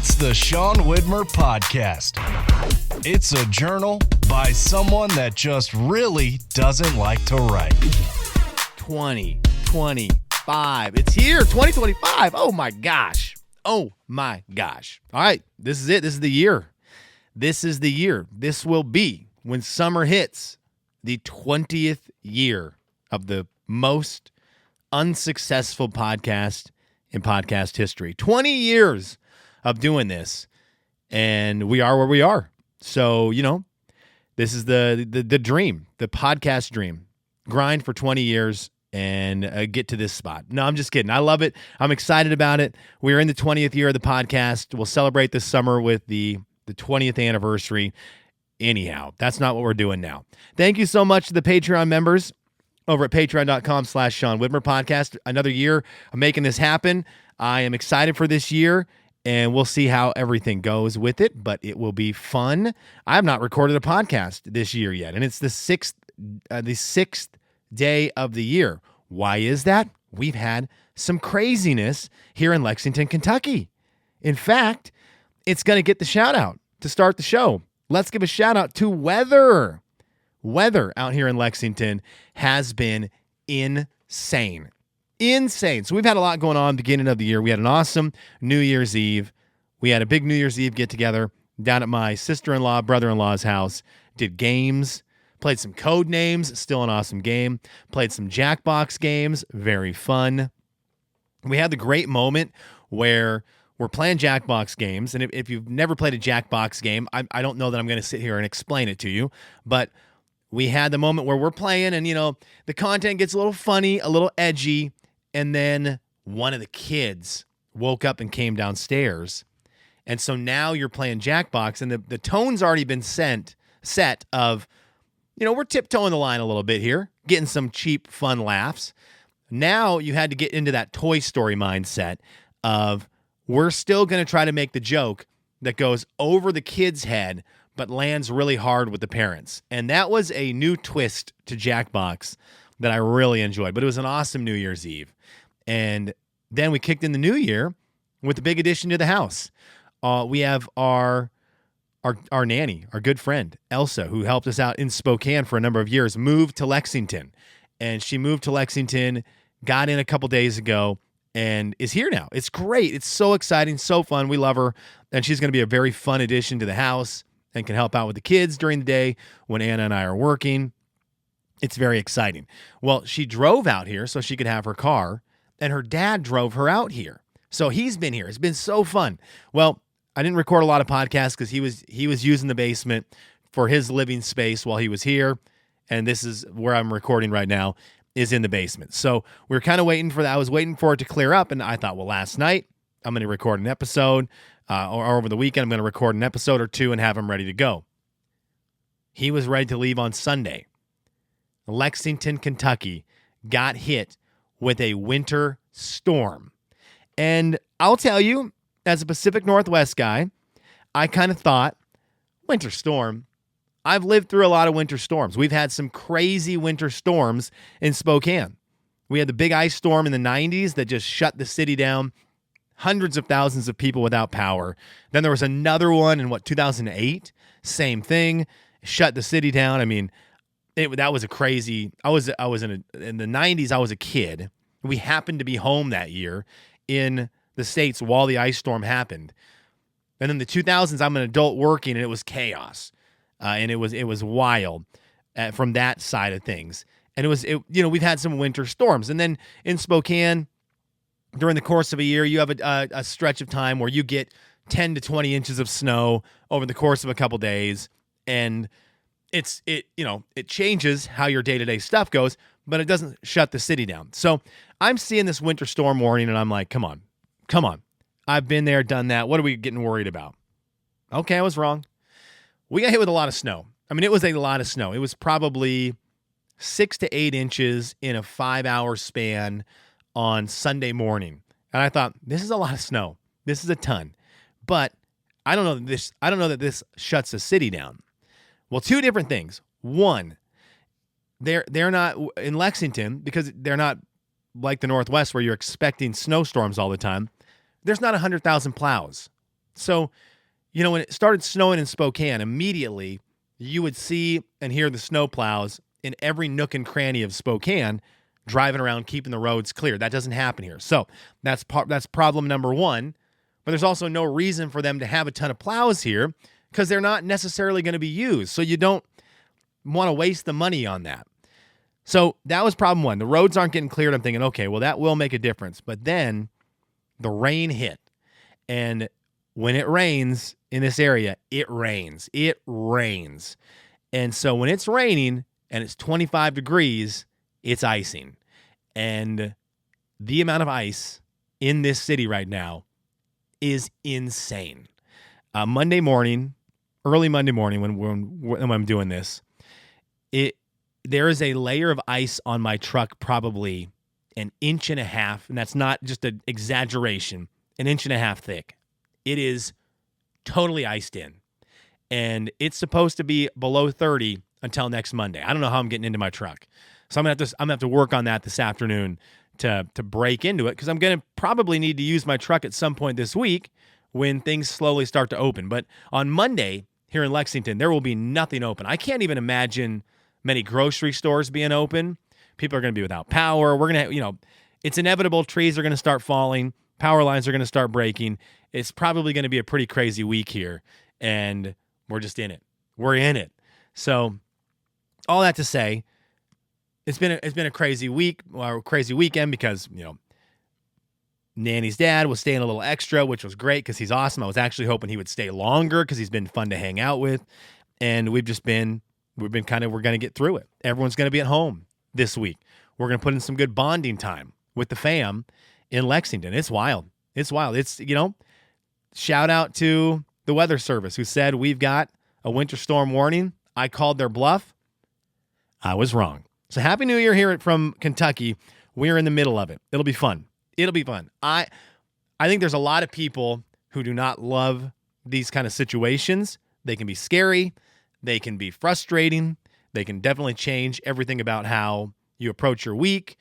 It's the Sean Widmer Podcast. It's a journal by someone that just really doesn't like to write. 2025. It's here, 2025. Oh my gosh. Oh my gosh. All right, this is it. This is the year. This is the year. This will be, when summer hits, the 20th year of the most unsuccessful podcast in podcast history. 20 years of doing this, and we are where we are. So, this is the dream, the podcast dream. Grind for 20 years and get to this spot. No, I'm just kidding. I love it. I'm excited about it. We're in the 20th year of the podcast. We'll celebrate this summer with the 20th anniversary. Anyhow, that's not what we're doing now. Thank you so much to the Patreon members over at patreon.com/Sean Widmer Podcast. Another year of making this happen. I am excited for this year, and we'll see how everything goes with it, but it will be fun. I have not recorded a podcast this year yet, and it's the sixth day of the year. Why is that? We've had some craziness here in Lexington, Kentucky. In fact, it's going to get the shout out to start the show. Let's give a shout out to weather. Weather out here in Lexington has been insane. Insane. So we've had a lot going on beginning of the year. We had an awesome New Year's Eve. We had a big New Year's Eve get together down at my sister-in-law, brother-in-law's house. Did games. Played some code names, still an awesome game. Played some Jackbox games, very fun. We had the great moment where we're playing Jackbox games, and if you've never played a Jackbox game, I don't know that I'm going to sit here and explain it to you, but we had the moment where we're playing, and the content gets a little funny, a little edgy, and then one of the kids woke up and came downstairs, and so now you're playing Jackbox, and the tone's already been set of, we're tiptoeing the line a little bit here, getting some cheap, fun laughs. Now you had to get into that Toy Story mindset of, we're still going to try to make the joke that goes over the kid's head but lands really hard with the parents. And that was a new twist to Jackbox that I really enjoyed. But it was an awesome New Year's Eve. And then we kicked in the new year with a big addition to the house. We have our nanny, our good friend, Elsa, who helped us out in Spokane for a number of years, moved to Lexington. And she moved to Lexington, got in a couple days ago, and is here now. It's great. It's so exciting, so fun. We love her. And she's going to be a very fun addition to the house and can help out with the kids during the day when Anna and I are working. It's very exciting. Well, she drove out here so she could have her car, and her dad drove her out here. So he's been here. It's been so fun. Well, I didn't record a lot of podcasts because he was using the basement for his living space while he was here, and this is where I'm recording right now, is in the basement. So we were kind of waiting for that. I was waiting for it to clear up, and I thought, well, last night I'm going to record an episode, or over the weekend I'm going to record an episode or two and have him ready to go. He was ready to leave on Sunday. Lexington, Kentucky got hit with a winter storm. And I'll tell you, as a Pacific Northwest guy, I kind of thought, winter storm? I've lived through a lot of winter storms. We've had some crazy winter storms in Spokane. We had the big ice storm in the 90s that just shut the city down. Hundreds of thousands of people without power. Then there was another one in 2008? Same thing. Shut the city down. I mean, that was a crazy. I was in the 90s. I was a kid. We happened to be home that year in the States while the ice storm happened. And in the 2000s, I'm an adult working, and it was chaos. And it was wild from that side of things. And we've had some winter storms. And then in Spokane, during the course of a year, you have a stretch of time where you get 10 to 20 inches of snow over the course of a couple days. And it changes how your day-to-day stuff goes, but it doesn't shut the city down. So I'm seeing this winter storm warning, and I'm like, come on. I've been there, done that. What are we getting worried about? Okay, I was wrong. We got hit with a lot of snow. I mean, it was a lot of snow. It was probably 6 to 8 inches in a 5-hour span on Sunday morning. And I thought, this is a lot of snow. This is a ton. But I don't know that this shuts the city down. Well, two different things. One, they're not in Lexington, because they're not like the Northwest where you're expecting snowstorms all the time. There's not 100,000 plows So, when it started snowing in Spokane, immediately you would see and hear the snowplows in every nook and cranny of Spokane driving around, keeping the roads clear. That doesn't happen here. So that's problem number one. But there's also no reason for them to have a ton of plows here because they're not necessarily going to be used. So you don't want to waste the money on that. So that was problem one. The roads aren't getting cleared. I'm thinking, okay, well, that will make a difference. But then the rain hit. And when it rains in this area, it rains. It rains. And so when it's raining and it's 25 degrees, it's icing. And the amount of ice in this city right now is insane. Monday morning, early Monday morning when I'm doing this, there is a layer of ice on my truck, probably an inch and a half, and that's not just an exaggeration, an inch and a half thick. It is totally iced in. And it's supposed to be below 30 until next Monday. I don't know how I'm getting into my truck. So I'm gonna have to work on that this afternoon to break into it, because I'm gonna probably need to use my truck at some point this week when things slowly start to open. But on Monday here in Lexington, there will be nothing open. I can't even imagine many grocery stores being open. People are going to be without power. We're going to, it's inevitable. Trees are going to start falling. Power lines are going to start breaking. It's probably going to be a pretty crazy week here, and we're just in it. We're in it. So all that to say, it's been a crazy week or crazy weekend because, Nanny's dad was staying a little extra, which was great because he's awesome. I was actually hoping he would stay longer because he's been fun to hang out with. And we're going to get through it. Everyone's going to be at home this week. We're going to put in some good bonding time with the fam in Lexington. It's wild. It's wild. It's, shout out to the weather service who said we've got a winter storm warning. I called their bluff. I was wrong. So Happy New Year here from Kentucky. We're in the middle of it. It'll be fun. It'll be fun. I think there's a lot of people who do not love these kind of situations. They can be scary. They can be frustrating. They can definitely change everything about how you approach your week.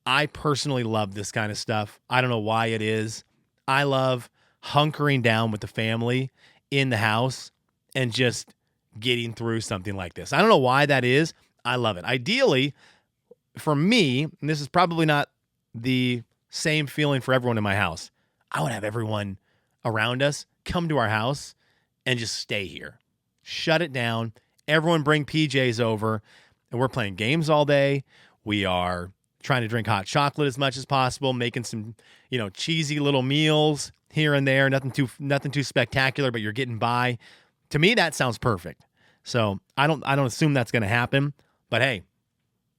I personally love this kind of stuff. I don't know why it is. I love hunkering down with the family in the house and just getting through something like this. I don't know why that is. I love it. Ideally, for me, and this is probably not the same feeling for everyone in my house, I would have everyone around us come to our house and just stay here. Shut it down. Everyone bring PJs over, and we're playing games all day. We are trying to drink hot chocolate as much as possible, making some, cheesy little meals here and there. Nothing too spectacular, but you're getting by. To me, that sounds perfect. So I don't assume that's going to happen, but hey,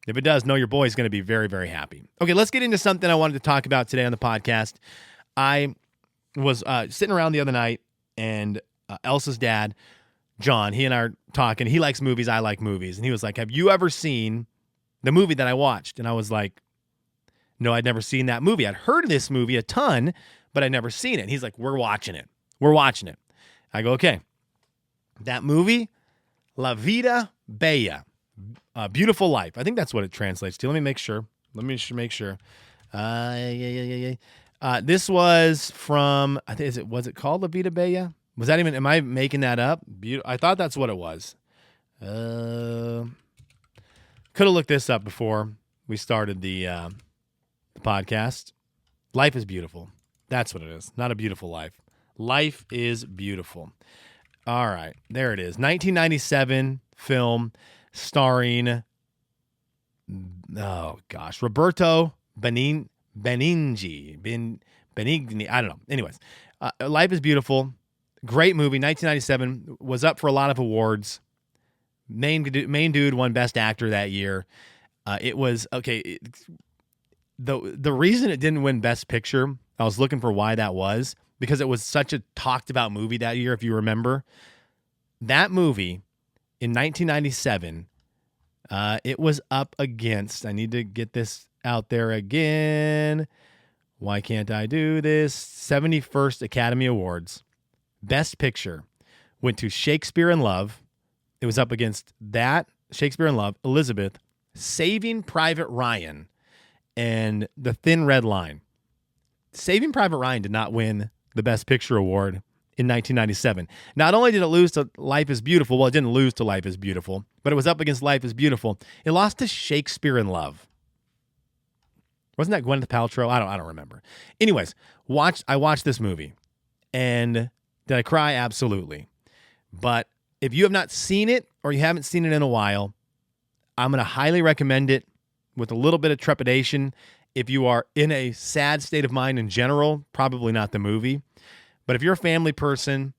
if it does, know your boy's going to be very, very happy. Okay, let's get into something I wanted to talk about today on the podcast. I was sitting around the other night, and Elsa's dad, John, he and I are talking. He likes movies. I like movies. And he was like, have you ever seen the movie that I watched? And I was like, no, I'd never seen that movie. I'd heard of this movie a ton, but I'd never seen it. And he's like, we're watching it. We're watching it. I go, okay. That movie, La Vida Bella, Beautiful Life. I think that's what it translates to. Let me make sure. This was from, I think, was it called La Vida Bella? Was that even, am I making that up? I thought that's what it was. Could have looked this up before we started the podcast. Life is beautiful. That's what it is. Not A Beautiful Life. Life is beautiful. All right. There it is. 1997 film starring, Roberto Benigni. I don't know. Anyways, Life is Beautiful. Great movie. 1997 was up for a lot of awards. Main dude won Best Actor that year. It was okay. The reason it didn't win Best Picture, I was looking for why that was, because it was such a talked about movie that year. If you remember that movie in 1997, it was up against. I need to get this out there again. Why can't I do this? 71st Academy Awards. Best Picture went to Shakespeare in Love. It was up against that, Shakespeare in Love, Elizabeth, Saving Private Ryan, and The Thin Red Line. Saving Private Ryan did not win the Best Picture award in 1997. Not only did it lose to Life is Beautiful, well, it didn't lose to Life is Beautiful, but it was up against Life is Beautiful. It lost to Shakespeare in Love. Wasn't that Gwyneth Paltrow? I don't remember. Anyways, I watched this movie, and did I cry? Absolutely. But if you have not seen it, or you haven't seen it in a while, I'm going to highly recommend it with a little bit of trepidation. If you are in a sad state of mind in general, probably not the movie. But if you're a family person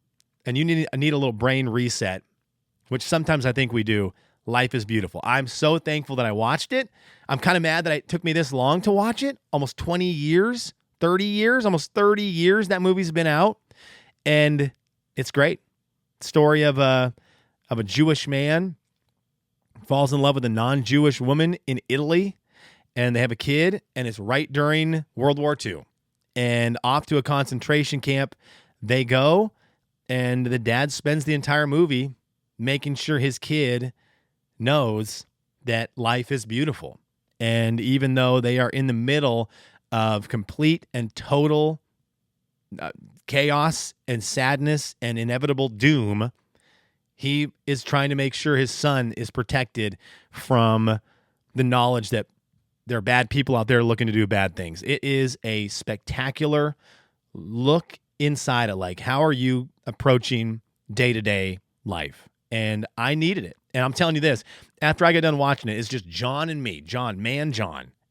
and you need a little brain reset, which sometimes I think we do, Life is Beautiful. I'm so thankful that I watched it. I'm kind of mad that it took me this long to watch it. Almost 20 years, 30 years, almost 30 years that movie's been out. And it's great. Story of a Jewish man falls in love with a non-Jewish woman in Italy, and they have a kid, and it's right during World War II. And off to a concentration camp they go, and the dad spends the entire movie making sure his kid knows that life is beautiful. And even though they are in the middle of complete and total chaos and sadness and inevitable doom, he is trying to make sure his son is protected from the knowledge that there are bad people out there looking to do bad things. It is a spectacular look inside at, like, how are you approaching day-to-day life? And I needed it. And I'm telling you this, after I got done watching it, it's just John and me, John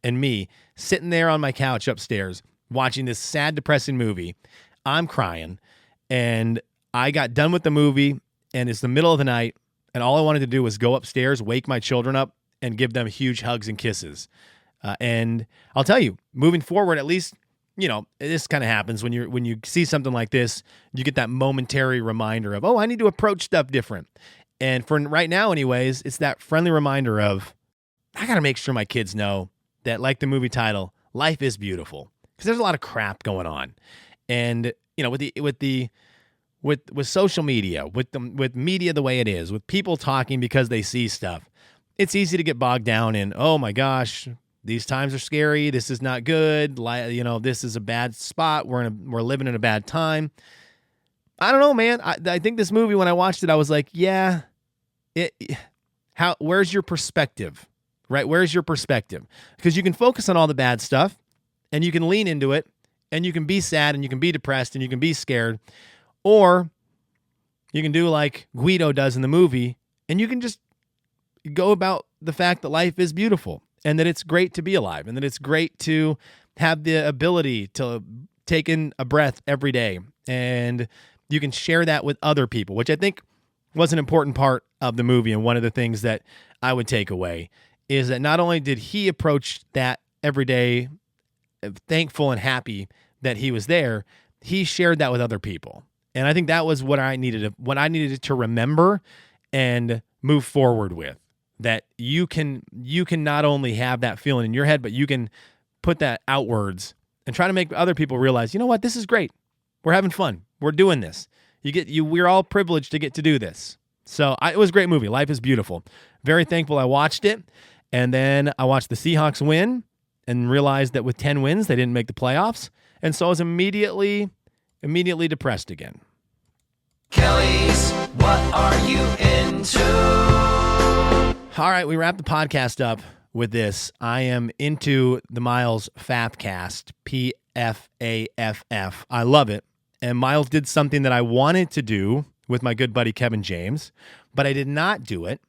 and me sitting there on my couch upstairs watching this sad, depressing movie. I'm crying, and I got done with the movie, and it's the middle of the night, and all I wanted to do was go upstairs, wake my children up, and give them huge hugs and kisses. And I'll tell you, moving forward, at least, you know, this kind of happens when you see something like this, you get that momentary reminder of, oh, I need to approach stuff different. And for right now, anyways, it's that friendly reminder of, I got to make sure my kids know that, like the movie title, life is beautiful, because there's a lot of crap going on. And, you know, with social media, with media the way it is, with people talking because they see stuff, it's easy to get bogged down in, oh my gosh, these times are scary. This is not good. You know, this is a bad spot. We're living in a bad time. I don't know, man. I think this movie, when I watched it, I was like, yeah, where's your perspective, right? Where's your perspective? Because you can focus on all the bad stuff, and you can lean into it, and you can be sad, and you can be depressed, and you can be scared, or you can do like Guido does in the movie, and you can just go about the fact that life is beautiful, and that it's great to be alive, and that it's great to have the ability to take in a breath every day. And you can share that with other people, which I think was an important part of the movie. And one of the things that I would take away is that not only did he approach that every day thankful and happy that he was there, he shared that with other people. And I think that was what I needed to remember and move forward with. That you can not only have that feeling in your head, but you can put that outwards and try to make other people realize, you know what, this is great. We're having fun. We're doing this. We're all privileged to get to do this. So it was a great movie. Life is beautiful. Very thankful I watched it. And then I watched the Seahawks win and realized that with 10 wins, they didn't make the playoffs. And so I was immediately depressed again. Kelly's, what are you into? All right, we wrap the podcast up with this. I am into the Miles Fafcast, Pfaff. I love it. And Miles did something that I wanted to do with my good buddy Kevin James, but I did not do it.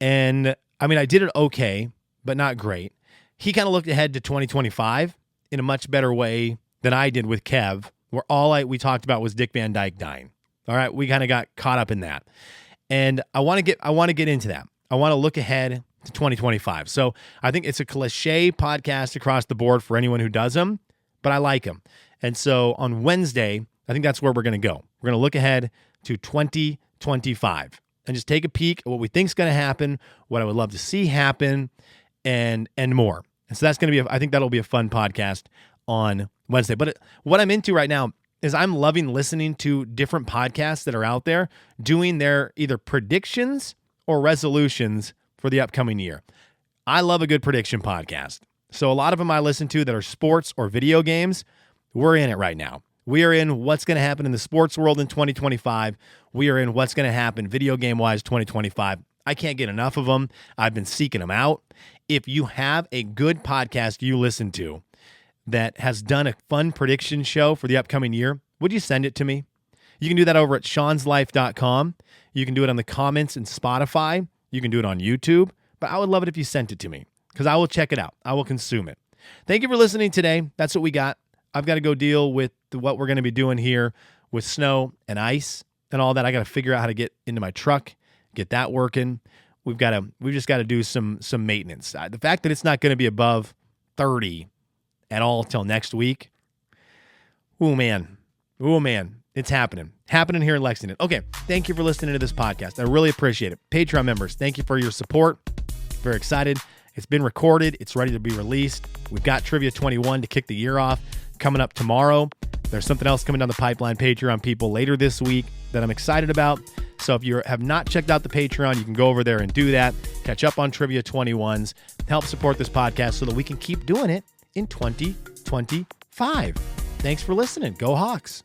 And I mean, I did it okay, but not great. He kind of looked ahead to 2025 in a much better way than I did with Kev, where we talked about was Dick Van Dyke dying. All right, we kind of got caught up in that. And I want to get into that. I want to look ahead to 2025. So I think it's a cliche podcast across the board for anyone who does them, but I like them. And so on Wednesday, I think that's where we're going to go. We're going to look ahead to 2025 and just take a peek at what we think is going to happen, what I would love to see happen, and more. And so that's going to be, I think that'll be a fun podcast on Wednesday. But what I'm into right now is I'm loving listening to different podcasts that are out there doing their either predictions or resolutions for the upcoming year. I love a good prediction podcast. So a lot of them I listen to that are sports or video games, we're in it right now. We are in what's going to happen in the sports world in 2025. We are in what's going to happen video game-wise 2025. I can't get enough of them. I've been seeking them out. If you have a good podcast you listen to that has done a fun prediction show for the upcoming year, would you send it to me? You can do that over at seanslife.com. You can do it on the comments in Spotify. You can do it on YouTube. But I would love it if you sent it to me because I will check it out. I will consume it. Thank you for listening today. That's what we got. I've got to go deal with what we're going to be doing here with snow and ice and all that. I got to figure out how to get into my truck, get that working. We've just got to do some maintenance. The fact that it's not going to be above 30 at all till next week. Oh man, it's happening here in Lexington. Okay, thank you for listening to this podcast. I really appreciate it. Patreon members, thank you for your support. Very excited. It's been recorded. It's ready to be released. We've got Trivia 21 to kick the year off coming up tomorrow. There's something else coming down the pipeline, Patreon people, later this week that I'm excited about. So if you have not checked out the Patreon, you can go over there and do that. Catch up on Trivia 21s. Help support this podcast so that we can keep doing it in 2025. Thanks for listening. Go Hawks.